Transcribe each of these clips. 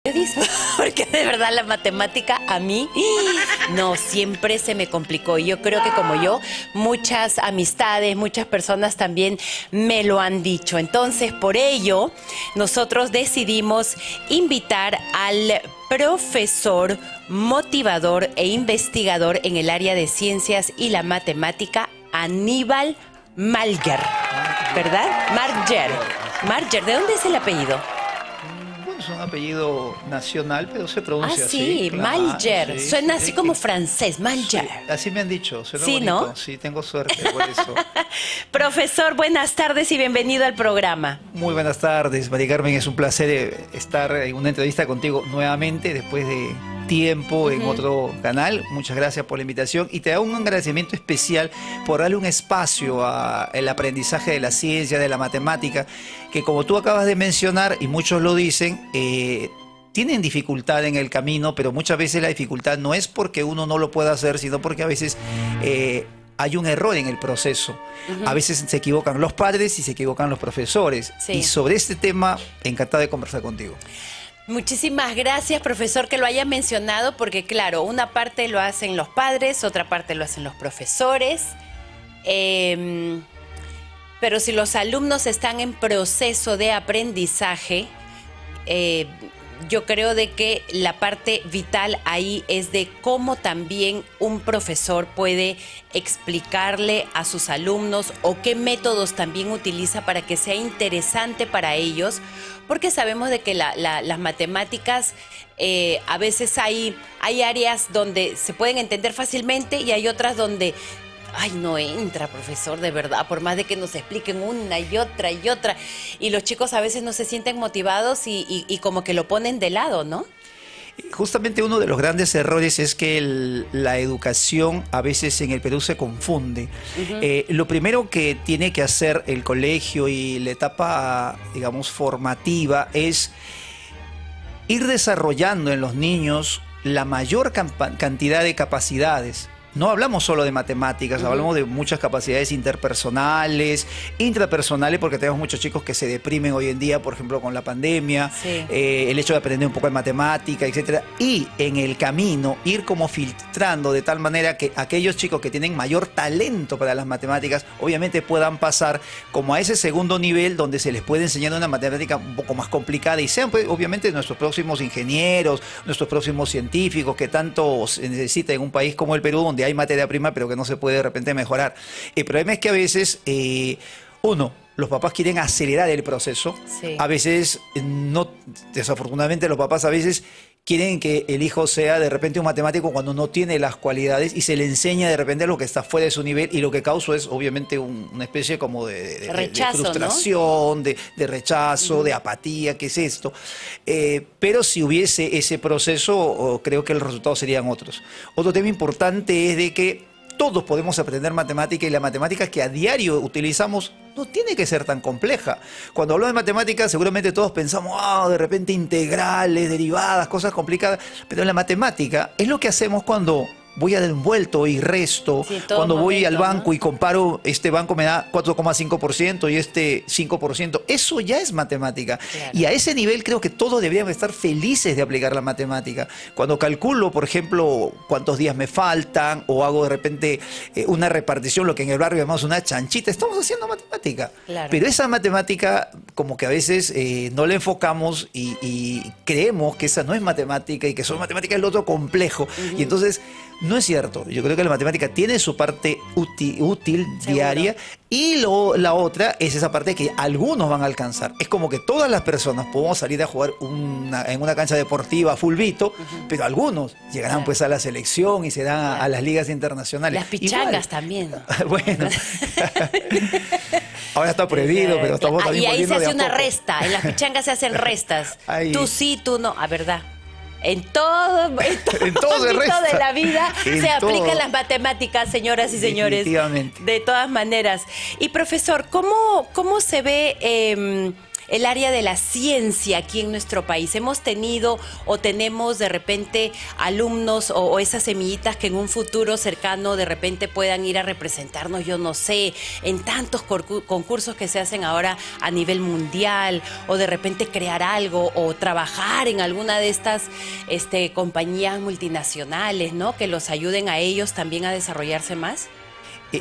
Periodismo, porque de verdad la matemática a mí no siempre se me complicó. Y yo creo que como yo, muchas amistades, muchas personas también me lo han dicho. Entonces, por ello, nosotros decidimos invitar al profesor, motivador e investigador en el área de ciencias y la matemática, Aníbal Malger, ¿verdad? Marger, ¿de dónde es el apellido? Es un apellido nacional, pero se pronuncia así. Claro. Malger. Sí, Suena sí, así como francés, Malger. Sí, así me han dicho, suena sí, bonito. ¿no? Sí, tengo suerte por eso. Profesor, buenas tardes y bienvenido al programa. Muy buenas tardes, María Carmen. Es un placer estar en una entrevista contigo nuevamente después de tiempo en otro canal. Muchas gracias por la invitación y te hago un agradecimiento especial por darle un espacio al aprendizaje de la ciencia, de la matemática, que como tú acabas de mencionar y muchos lo dicen, tienen dificultad en el camino, pero muchas veces la dificultad no es porque uno no lo pueda hacer, sino porque a veces hay un error en el proceso. A veces se equivocan los padres y se equivocan los profesores. Sí. Y sobre este tema, encantado de conversar contigo. Muchísimas gracias, profesor, que lo haya mencionado, porque claro, una parte lo hacen los padres, otra parte lo hacen los profesores. Pero si los alumnos están en proceso de aprendizaje, yo creo de que la parte vital ahí es de cómo también un profesor puede explicarle a sus alumnos o qué métodos también utiliza para que sea interesante para ellos, porque sabemos de que las matemáticas a veces hay áreas donde se pueden entender fácilmente y hay otras donde ay, no entra, profesor, de verdad, por más de que nos expliquen una y otra y otra. Y los chicos a veces no se sienten motivados y como que lo ponen de lado, ¿no? Justamente uno de los grandes errores es que la educación a veces en el Perú se confunde. Lo primero que tiene que hacer el colegio y la etapa, digamos, formativa es ir desarrollando en los niños la mayor cantidad de capacidades. No hablamos solo de matemáticas, hablamos de muchas capacidades interpersonales, intrapersonales, porque tenemos muchos chicos que se deprimen hoy en día, por ejemplo, con la pandemia, sí. El hecho de aprender un poco de matemática, etcétera. Y en el camino ir como filtrando de tal manera que aquellos chicos que tienen mayor talento para las matemáticas, obviamente puedan pasar como a ese segundo nivel donde se les puede enseñar una matemática un poco más complicada y sean, pues, obviamente, nuestros próximos ingenieros, nuestros próximos científicos que tanto se necesita en un país como el Perú, donde hay materia prima, pero que no se puede de repente mejorar. El problema es que a veces, los papás quieren acelerar el proceso. Sí. A veces, no, desafortunadamente, los papás a veces quieren que el hijo sea de repente un matemático cuando no tiene las cualidades y se le enseña de repente lo que está fuera de su nivel y lo que causa es obviamente una especie como rechazo, de frustración, ¿no? de rechazo, de apatía, ¿qué es esto? Pero si hubiese ese proceso, creo que los resultados serían otros. Otro tema importante es de que todos podemos aprender matemática y la matemática que a diario utilizamos no tiene que ser tan compleja. Cuando hablo de matemáticas seguramente todos pensamos, de repente integrales, derivadas, cosas complicadas, pero la matemática es lo que hacemos cuando voy al envuelto y resto, sí, cuando voy al banco, ¿no? Y comparo, este banco me da 4,5% y este 5%, eso ya es matemática. Claro. Y a ese nivel creo que todos deberíamos estar felices de aplicar la matemática. Cuando calculo, por ejemplo, cuántos días me faltan o hago de repente una repartición, lo que en el barrio llamamos una chanchita, estamos haciendo matemática. Claro. Pero esa matemática como que a veces no la enfocamos y creemos que esa no es matemática y que solo matemática es lo otro complejo. Y entonces no es cierto. Yo creo que la matemática tiene su parte útil diaria y la otra es esa parte que algunos van a alcanzar. Es como que todas las personas podemos salir a jugar en una cancha deportiva fulbito, pero algunos llegarán pues a la selección y se dan a las ligas internacionales. Las pichangas también. Bueno, ahora está prohibido, pero estamos también y ahí se hace una poco. resta. En las pichangas se hacen restas. Ahí. Tú sí, tú no. A verdad. En todo resta. de la vida en se todo. aplican las matemáticas, señoras y señores. Definitivamente. De todas maneras. Y profesor, ¿cómo se ve el área de la ciencia aquí en nuestro país? ¿Hemos tenido o tenemos de repente alumnos o esas semillitas que en un futuro cercano de repente puedan ir a representarnos, yo no sé, en tantos concursos que se hacen ahora a nivel mundial, o de repente crear algo o trabajar en alguna de estas compañías multinacionales, ¿no? Que los ayuden a ellos también a desarrollarse más?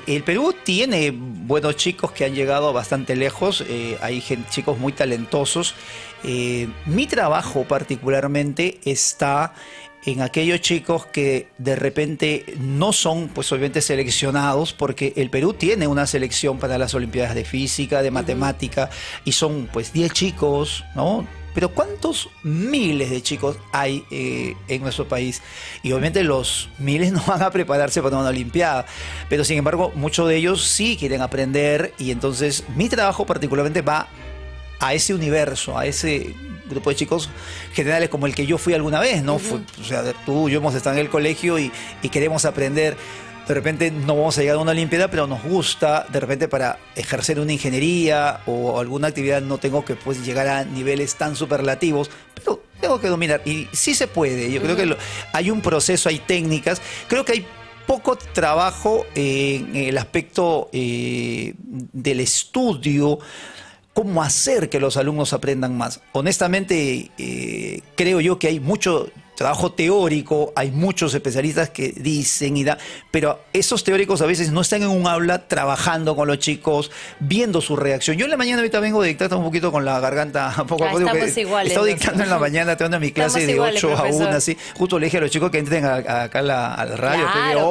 El Perú tiene buenos chicos que han llegado bastante lejos, hay chicos muy talentosos. Mi trabajo particularmente está en aquellos chicos que de repente no son, pues obviamente, seleccionados, porque el Perú tiene una selección para las Olimpiadas de Física, de Matemática, y son pues 10 chicos, ¿no? Pero ¿cuántos miles de chicos hay en nuestro país? Y obviamente los miles no van a prepararse para una Olimpiada, pero sin embargo muchos de ellos sí quieren aprender, y entonces mi trabajo particularmente va a ese universo, a ese grupo de chicos generales como el que yo fui alguna vez, ¿no? O sea, tú y yo hemos estado en el colegio y queremos aprender. De repente no vamos a llegar a una Olimpiada, pero nos gusta, de repente para ejercer una ingeniería o alguna actividad no tengo que pues llegar a niveles tan superlativos, pero tengo que dominar. Y sí se puede, yo creo que hay un proceso, hay técnicas, creo que hay poco trabajo en el aspecto del estudio, cómo hacer que los alumnos aprendan más. Honestamente, creo yo que hay mucho trabajo teórico, hay muchos especialistas que dicen y dan, pero esos teóricos a veces no están en un aula trabajando con los chicos, viendo su reacción. Yo en la mañana ahorita vengo de dictar un poquito con la garganta un poco. Estamos iguales. Estoy dictando en la mañana, tengo mi clase de 8 a 1, así. Justo le dije a los chicos que entren acá a la radio.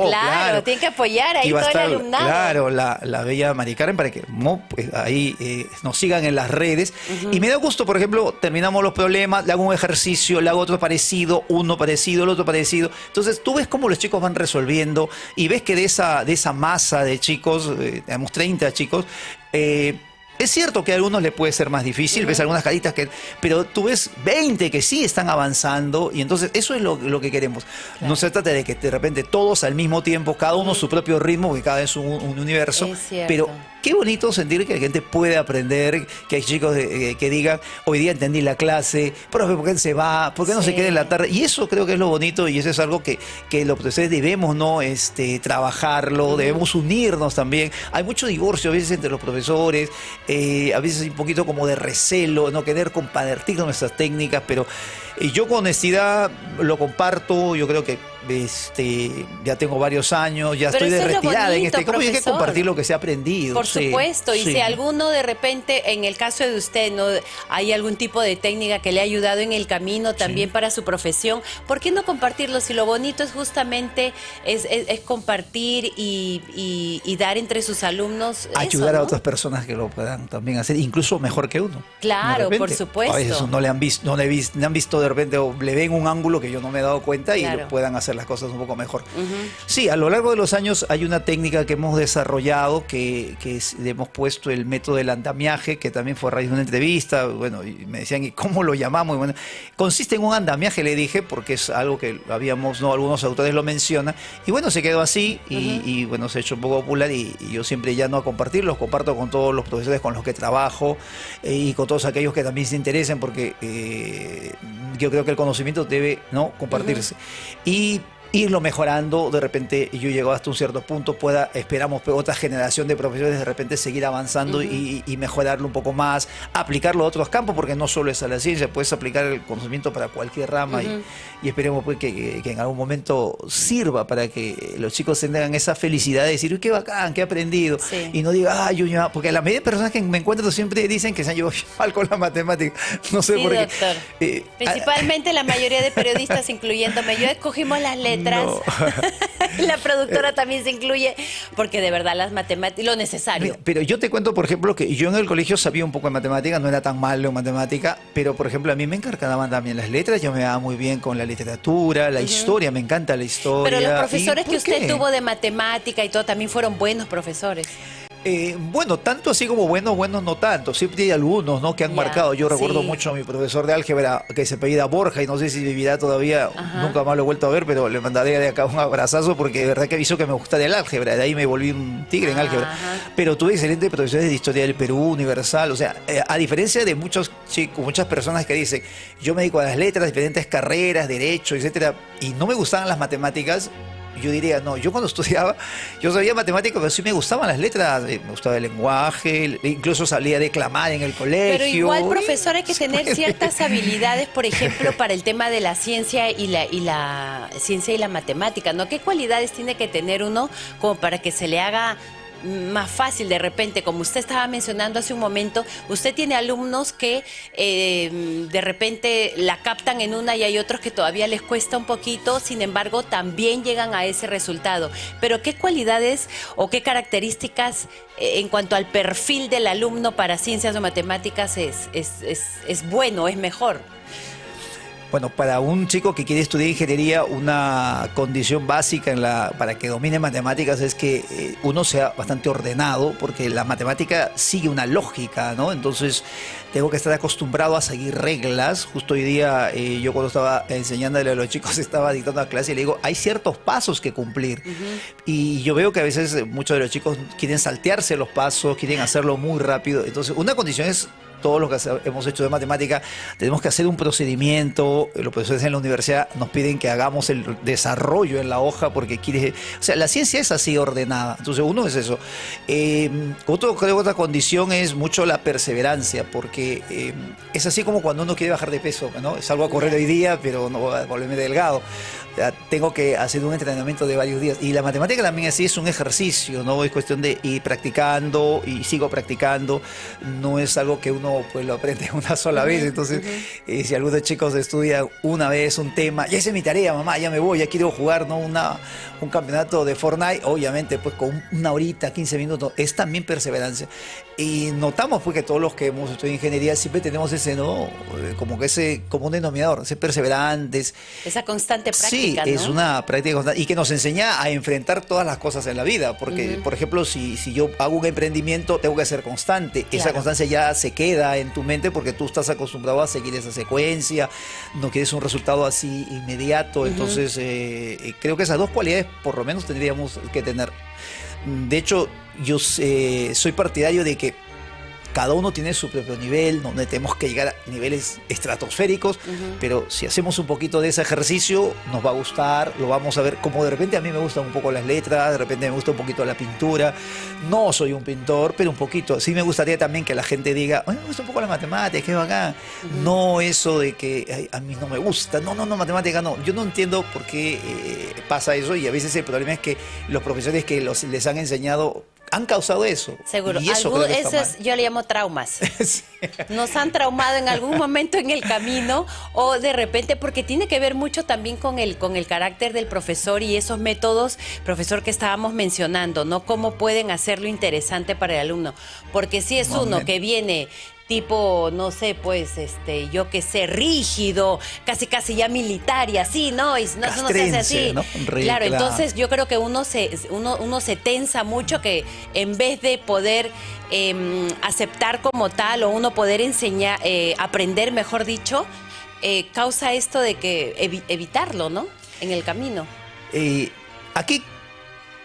Claro, tienen que apoyar ahí todo el alumnado. Claro, la bella Mari Carmen, para que pues, ahí nos sigan en las redes. Y me da gusto, por ejemplo, terminamos los problemas, le hago un ejercicio, le hago otro parecido, uno parecido, el otro parecido. Entonces tú ves cómo los chicos van resolviendo y ves que de esa masa de chicos, tenemos 30 chicos, es cierto que a algunos le puede ser más difícil, ves algunas caritas pero tú ves 20 que sí están avanzando, y entonces eso es lo que queremos. Claro. No se trata de que de repente todos al mismo tiempo, cada uno su propio ritmo, que cada vez es un universo, pero qué bonito sentir que la gente puede aprender, que hay chicos que digan, hoy día entendí la clase, profe, ¿por qué se va? ¿Por qué no se queda en la tarde? Y eso creo que es lo bonito, y eso es algo que los profesores debemos, ¿no? Trabajarlo, debemos unirnos también. Hay mucho divorcio a veces entre los profesores, a veces hay un poquito como de recelo, no querer compartir nuestras técnicas, pero yo con honestidad lo comparto. Yo creo que ya tengo varios años, ya estoy de retirada en este campo, y hay que compartir lo que se ha aprendido. Por supuesto, y si alguno de repente, en el caso de usted, ¿no? Hay algún tipo de técnica que le ha ayudado en el camino también para su profesión, ¿por qué no compartirlo? Si lo bonito es justamente es compartir y dar entre sus alumnos ayudar eso, ¿no? a otras personas que lo puedan también hacer, incluso mejor que uno. Claro, por supuesto. A veces no le han visto de repente, o le ven un ángulo que yo no me he dado cuenta, y lo puedan hacer las cosas un poco mejor. Sí, a lo largo de los años hay una técnica que hemos desarrollado, que hemos puesto el método del andamiaje, que también fue a raíz de una entrevista. Bueno, y me decían, ¿y cómo lo llamamos? Y bueno, consiste en un andamiaje, le dije, porque es algo que habíamos, ¿no? Algunos autores lo mencionan, y bueno, se quedó así, y bueno, se ha hecho un poco popular, y yo siempre ya no a compartir, los comparto con todos los profesores con los que trabajo, y con todos aquellos que también se interesen, porque yo creo que el conocimiento debe, ¿no?, compartirse. Y irlo mejorando. De repente yo llego hasta un cierto punto, esperamos otra generación de profesores de repente seguir avanzando y mejorarlo un poco más, aplicarlo a otros campos, porque no solo es a la ciencia, puedes aplicar el conocimiento para cualquier rama, y esperemos pues que en algún momento sirva para que los chicos tengan esa felicidad de decir, uy, qué bacán, qué he aprendido, y no diga, porque la mayoría de personas que me encuentro siempre dicen que se han llevado mal con la matemática, no sé por qué. Doctor. Principalmente la mayoría de periodistas, incluyéndome, yo escogimos las letras. No. La productora también se incluye, porque de verdad las matemáticas, lo necesario. Pero yo te cuento, por ejemplo, que yo en el colegio sabía un poco de matemática, no era tan malo en matemática, pero por ejemplo a mí me encargaban también las letras, yo me daba muy bien con la literatura, la historia, me encanta la historia. Pero los profesores que usted tuvo de matemática y todo también fueron buenos profesores. Bueno, tanto así como buenos, buenos no tanto. Siempre hay algunos, ¿no?, que han marcado. Yo recuerdo mucho a mi profesor de álgebra, que se apellida Borja, y no sé si vivirá todavía. Ajá. Nunca más lo he vuelto a ver, pero le mandaré de acá un abrazazo, porque de verdad que avisó que me gusta el álgebra. De ahí me volví un tigre en álgebra. Ajá. Pero tuve excelentes profesores de historia del Perú, universal. O sea, a diferencia de muchos chicos, muchas personas que dicen, yo me dedico a las letras, diferentes carreras, derecho, etcétera, y no me gustaban las matemáticas. Yo diría, no, yo cuando estudiaba, yo sabía matemáticas, pero sí me gustaban las letras, me gustaba el lenguaje, incluso salía a declamar en el colegio. Pero igual, profesor, hay que tener ciertas habilidades, por ejemplo, para el tema de la ciencia y la ciencia y la matemática, ¿no? ¿Qué cualidades tiene que tener uno como para que se le haga más fácil de repente? Como usted estaba mencionando hace un momento, usted tiene alumnos que de repente la captan en una y hay otros que todavía les cuesta un poquito, sin embargo también llegan a ese resultado. Pero ¿qué cualidades o qué características en cuanto al perfil del alumno para ciencias o matemáticas es bueno, es mejor? Bueno, para un chico que quiere estudiar ingeniería, una condición básica para que domine matemáticas es que uno sea bastante ordenado, porque la matemática sigue una lógica, ¿no? Entonces, tengo que estar acostumbrado a seguir reglas. Justo hoy día, yo cuando estaba enseñándole a los chicos, estaba dictando la clase y le digo, hay ciertos pasos que cumplir. Y yo veo que a veces muchos de los chicos quieren saltearse los pasos, quieren hacerlo muy rápido. Entonces, una condición es, todos los que hemos hecho de matemática, tenemos que hacer un procedimiento. Los profesores en la universidad nos piden que hagamos el desarrollo en la hoja porque quiere... O sea, la ciencia es así ordenada. Entonces, uno es eso. Creo que otra condición es mucho la perseverancia, porque es así como cuando uno quiere bajar de peso, ¿no? Salgo a correr hoy día, pero no voy a volverme delgado. Tengo que hacer un entrenamiento de varios días. Y la matemática también así es un ejercicio, ¿no? Es cuestión de ir practicando y sigo practicando. No es algo que uno pues lo aprende una sola vez. Entonces, si algunos chicos estudian una vez un tema, ya hice mi tarea, mamá, ya me voy, ya quiero jugar, ¿no?, un campeonato de Fortnite, obviamente pues con una horita, 15 minutos, es también perseverancia. Y notamos pues que todos los que hemos estudiado ingeniería siempre tenemos ese, ¿no?, como que ese común denominador, ser perseverantes. Esa constante práctica. Sí, ¿no? Es una práctica constante y que nos enseña a enfrentar todas las cosas en la vida, porque por ejemplo, si yo hago un emprendimiento, tengo que ser constante. Claro. Esa constancia ya se queda en tu mente porque tú estás acostumbrado a seguir esa secuencia, no quieres un resultado así inmediato. Entonces, creo que esas dos cualidades por lo menos tendríamos que tener. De hecho, yo soy partidario de que cada uno tiene su propio nivel, donde tenemos que llegar a niveles estratosféricos, pero si hacemos un poquito de ese ejercicio, nos va a gustar, lo vamos a ver, como de repente a mí me gustan un poco las letras, de repente me gusta un poquito la pintura. No soy un pintor, pero un poquito. Sí me gustaría también que la gente diga, me gusta un poco la matemática, qué bacán. No eso de que a mí no me gusta, no, matemática no. Yo no entiendo por qué pasa eso, y a veces el problema es que los profesores que les han enseñado han causado eso. Seguro. Y eso yo le llamo traumas. Sí. Nos han traumado en algún momento en el camino, o de repente, porque tiene que ver mucho también con el carácter del profesor y esos métodos, profesor, que estábamos mencionando, ¿no? Cómo pueden hacerlo interesante para el alumno. Porque si es uno que viene tipo, no sé, pues, yo qué sé, rígido, casi ya militar y así, ¿no? Y no se hace así. ¿No? Claro, entonces yo creo que uno se tensa mucho, que en vez de poder aceptar como tal, o uno poder enseñar, aprender, mejor dicho, causa esto de que evitarlo, ¿no?, en el camino. Aquí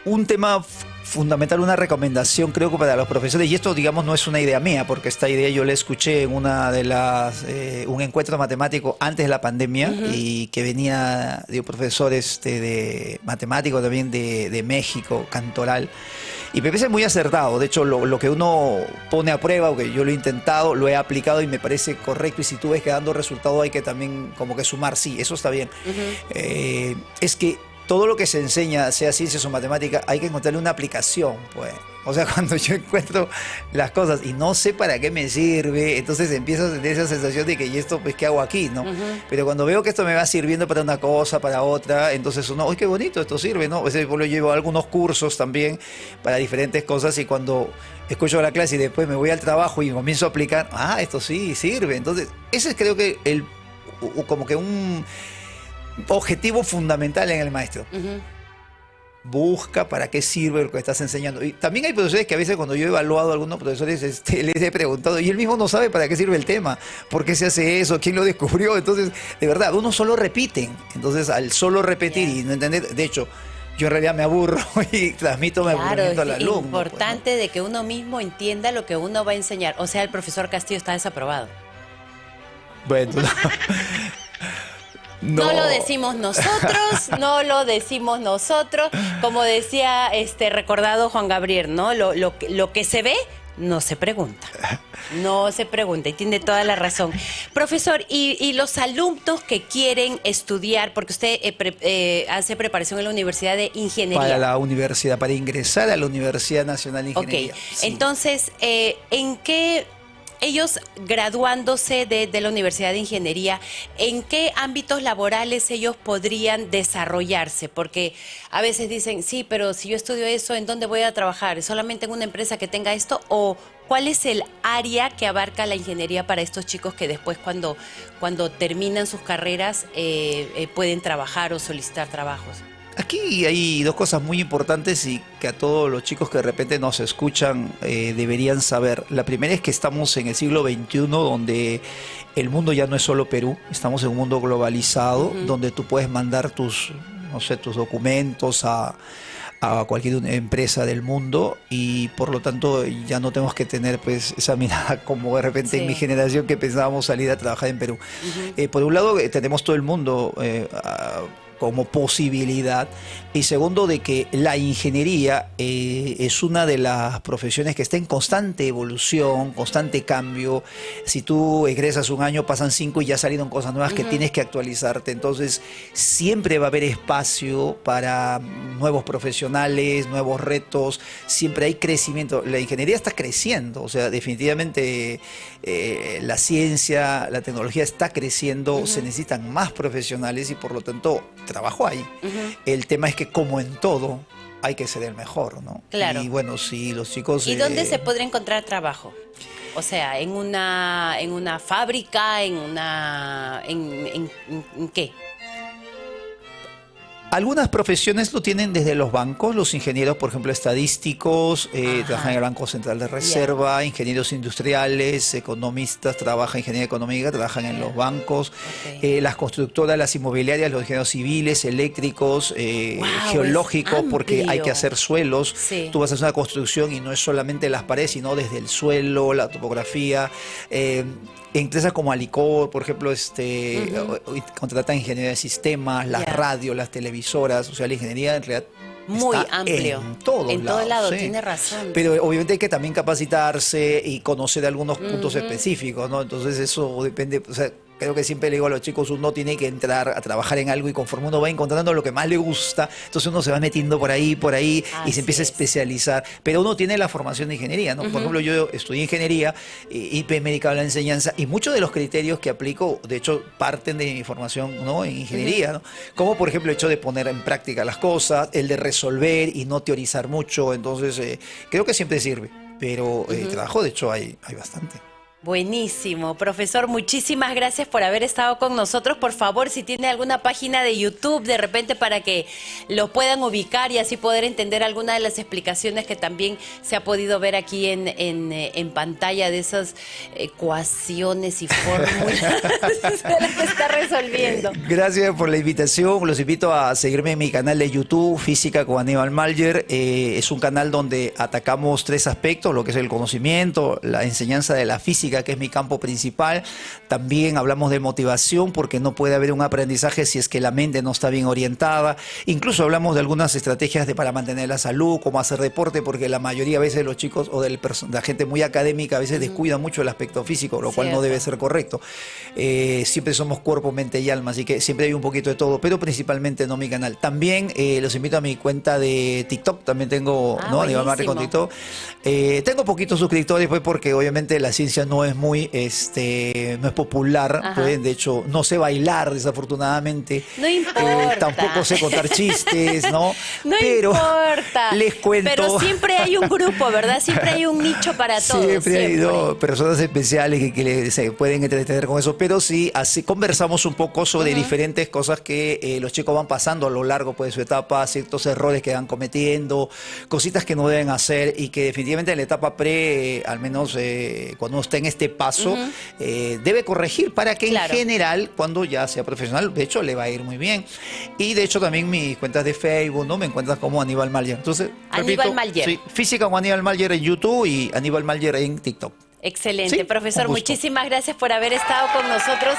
un tema fundamental, una recomendación creo que para los profesores, y esto digamos no es una idea mía, porque esta idea yo la escuché en una de un encuentro matemático antes de la pandemia, y que venía de un profesor de matemático también de México, Cantoral, y me parece muy acertado. De hecho, lo que uno pone a prueba, que yo lo he intentado, lo he aplicado y me parece correcto, y si tú ves que dando resultado hay que también como que sumar, sí, eso está bien. Es que todo lo que se enseña, sea ciencias o matemáticas, hay que encontrarle una aplicación, pues. O sea, cuando yo encuentro las cosas y no sé para qué me sirve, entonces empiezo a tener esa sensación de que, ¿y esto pues qué hago aquí, no? Pero cuando veo que esto me va sirviendo para una cosa, para otra, entonces uno, ¡uy, qué bonito, esto sirve!, ¿no? A veces yo llevo algunos cursos también para diferentes cosas, y cuando escucho la clase y después me voy al trabajo y comienzo a aplicar, esto sí sirve. Entonces, ese es, creo que como que un objetivo fundamental en el maestro. busca para qué sirve lo que estás enseñando. Y también hay profesores que a veces cuando yo he evaluado a algunos profesores, les he preguntado, y él mismo no sabe para qué sirve el tema, por qué se hace eso, quién lo descubrió. Entonces, de verdad, uno solo repiten. Entonces, al solo repetir y no entender, de hecho, yo en realidad me aburro y transmito mi aburrimiento al alumno. Es importante pues, ¿no? de que uno mismo entienda lo que uno va a enseñar. O sea, el profesor Castillo está desaprobado. Bueno, no lo decimos nosotros, no lo decimos nosotros. Como decía recordado Juan Gabriel, ¿no? Lo que se ve no se pregunta. No se pregunta y tiene toda la razón. Profesor, y los alumnos que quieren estudiar, porque usted hace preparación en la Universidad de Ingeniería. Para la universidad, para ingresar a la Universidad Nacional de Ingeniería. Ok, sí. Entonces, ¿en qué... Ellos graduándose de la Universidad de Ingeniería, ¿en qué ámbitos laborales ellos podrían desarrollarse? Porque a veces dicen, sí, pero si yo estudio eso, ¿en dónde voy a trabajar? ¿Solamente en una empresa que tenga esto? ¿O cuál es el área que abarca la ingeniería para estos chicos que después cuando terminan sus carreras pueden trabajar o solicitar trabajos? Aquí hay dos cosas muy importantes y que a todos los chicos que de repente nos escuchan deberían saber. La primera es que estamos en el siglo XXI donde el mundo ya no es solo Perú, estamos en un mundo globalizado donde tú puedes mandar tus documentos a cualquier empresa del mundo y por lo tanto ya no tenemos que tener pues esa mirada como de repente en mi generación que pensábamos salir a trabajar en Perú. Por un lado tenemos todo el mundo como posibilidad y segundo de que la ingeniería es una de las profesiones que está en constante evolución, constante cambio. Si tú egresas un año, pasan 5 y ya salieron cosas nuevas que tienes que actualizarte. Entonces siempre va a haber espacio para nuevos profesionales, nuevos retos, siempre hay crecimiento. La ingeniería está creciendo, o sea, definitivamente la ciencia, la tecnología está creciendo, se necesitan más profesionales y por lo tanto trabajo hay. El tema es que como en todo hay que ser el mejor, ¿no? Claro. Y bueno, si los chicos... ¿Y dónde se podría encontrar trabajo? O sea, en una fábrica, ¿en qué? Algunas profesiones lo tienen desde los bancos, los ingenieros, por ejemplo, estadísticos, trabajan en el Banco Central de Reserva, ingenieros industriales, economistas, trabajan en ingeniería económica, trabajan en los bancos, las constructoras, las inmobiliarias, los ingenieros civiles, eléctricos, geológicos, porque hay que hacer suelos. Tú vas a hacer una construcción y no es solamente las paredes, sino desde el suelo, la topografía. Empresas como Alicor, por ejemplo, contratan ingeniería de sistemas, las radios, las televisoras, o sea, la ingeniería en realidad muy amplio. En todos lados, tiene razón. Pero obviamente hay que también capacitarse y conocer algunos puntos específicos, ¿no? Entonces eso depende, o sea, creo que siempre le digo a los chicos, uno tiene que entrar a trabajar en algo y conforme uno va encontrando lo que más le gusta, entonces uno se va metiendo por ahí y se empieza a especializar. Pero uno tiene la formación de ingeniería, ¿no? Por ejemplo, yo estudié ingeniería y me he dedicado a la enseñanza y muchos de los criterios que aplico, de hecho, parten de mi formación, ¿no? En ingeniería, ¿no? Como por ejemplo el hecho de poner en práctica las cosas, el de resolver y no teorizar mucho. Entonces, creo que siempre sirve. Pero trabajo, de hecho, hay bastante. Buenísimo. Profesor, muchísimas gracias por haber estado con nosotros. Por favor, si tiene alguna página de YouTube de repente para que lo puedan ubicar y así poder entender alguna de las explicaciones que también se ha podido ver aquí en pantalla de esas ecuaciones y fórmulas que está resolviendo. Gracias por la invitación. Los invito a seguirme en mi canal de YouTube, Física con Aníbal Malger. Es un canal donde atacamos 3 aspectos, lo que es el conocimiento, la enseñanza de la física, que es mi campo principal. También hablamos de motivación, porque no puede haber un aprendizaje si es que la mente no está bien orientada. Incluso hablamos de algunas estrategias para mantener la salud, cómo hacer deporte, porque la mayoría a veces de los chicos o de la gente muy académica a veces descuida mucho el aspecto físico, lo cual no debe ser correcto. Siempre somos cuerpo, mente y alma, así que siempre hay un poquito de todo, pero principalmente no mi canal. También los invito a mi cuenta de TikTok, también tengo, ¿no? Aníbal Malger con TikTok. Tengo poquitos suscriptores, pues, porque obviamente la ciencia no no es muy, no es popular, pues, de hecho, no sé bailar, desafortunadamente. No importa. Tampoco sé contar chistes, ¿no? No pero importa. Les cuento. Pero siempre hay un grupo, ¿verdad? Siempre hay un nicho para todos. Siempre hay personas especiales que se pueden entretener con eso, pero sí, así conversamos un poco sobre diferentes cosas que los chicos van pasando a lo largo pues, de su etapa, ciertos errores que van cometiendo, cositas que no deben hacer y que definitivamente en la etapa pre, al menos cuando uno está en este paso, debe corregir para que en general, cuando ya sea profesional, de hecho le va a ir muy bien. Y de hecho también mis cuentas de Facebook, ¿no? Me encuentras como Aníbal Malyer. Entonces, Aníbal Malyer. Sí, física como Aníbal Malyer en YouTube y Aníbal Malyer en TikTok. Excelente, sí, profesor. Muchísimas gracias por haber estado con nosotros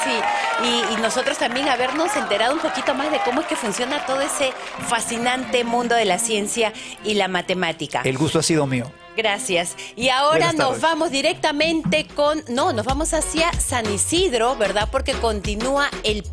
y nosotros también habernos enterado un poquito más de cómo es que funciona todo ese fascinante mundo de la ciencia y la matemática. El gusto ha sido mío. Gracias. Y ahora nos vamos directamente nos vamos hacia San Isidro, ¿verdad? Porque continúa el